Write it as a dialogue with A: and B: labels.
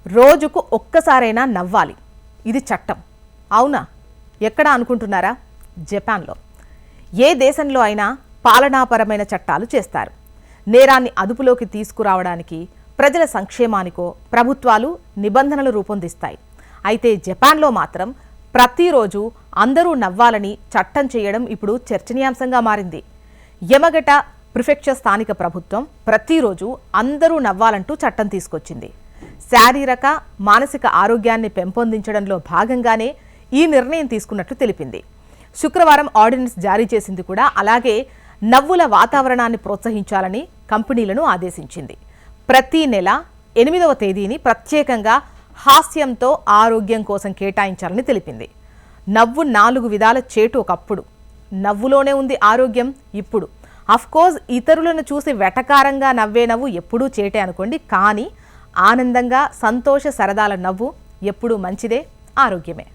A: రోజుకు ఒక్కసారైనా నవ్వాలి, ఇది చట్టం. అవునా? ఎక్కడ అనుకుంటున్నారా? జపాన్లో. ఏ దేశంలో అయినా పాలనాపరమైన చట్టాలు చేస్తారు. నేరాన్ని అదుపులోకి తీసుకురావడానికి, ప్రజల సంక్షేమానికో ప్రభుత్వాలు నిబంధనలు రూపొందిస్తాయి. అయితే జపాన్లో మాత్రం ప్రతిరోజు అందరూ నవ్వాలని చట్టం చేయడం ఇప్పుడు చర్చనీయాంశంగా మారింది. యమగట ప్రిఫెక్చర్ స్థానిక ప్రభుత్వం ప్రతిరోజు అందరూ నవ్వాలంటూ చట్టం తీసుకొచ్చింది. శారీరక మానసిక ఆరోగ్యాన్ని పెంపొందించడంలో భాగంగానే ఈ నిర్ణయం తీసుకున్నట్లు తెలిపింది. శుక్రవారం ఆర్డినెన్స్ జారీ చేసింది కూడా. అలాగే నవ్వుల వాతావరణాన్ని ప్రోత్సహించాలని కంపెనీలను ఆదేశించింది. ప్రతి నెల 8వ తేదీని ప్రత్యేకంగా హాస్యంతో ఆరోగ్యం కోసం కేటాయించాలని తెలిపింది. నవ్వు 4 విధాల చేటు ఒకప్పుడు, నవ్వులోనే ఉంది ఆరోగ్యం ఇప్పుడు. అఫ్కోర్స్ ఇతరులను చూసి వెటకారంగా నవ్వే నవ్వు ఎప్పుడూ చేటే అనుకోండి, కానీ ఆనందంగా సంతోష సరదాల నవ్వు ఎప్పుడూ మంచిదే, ఆరోగ్యమే.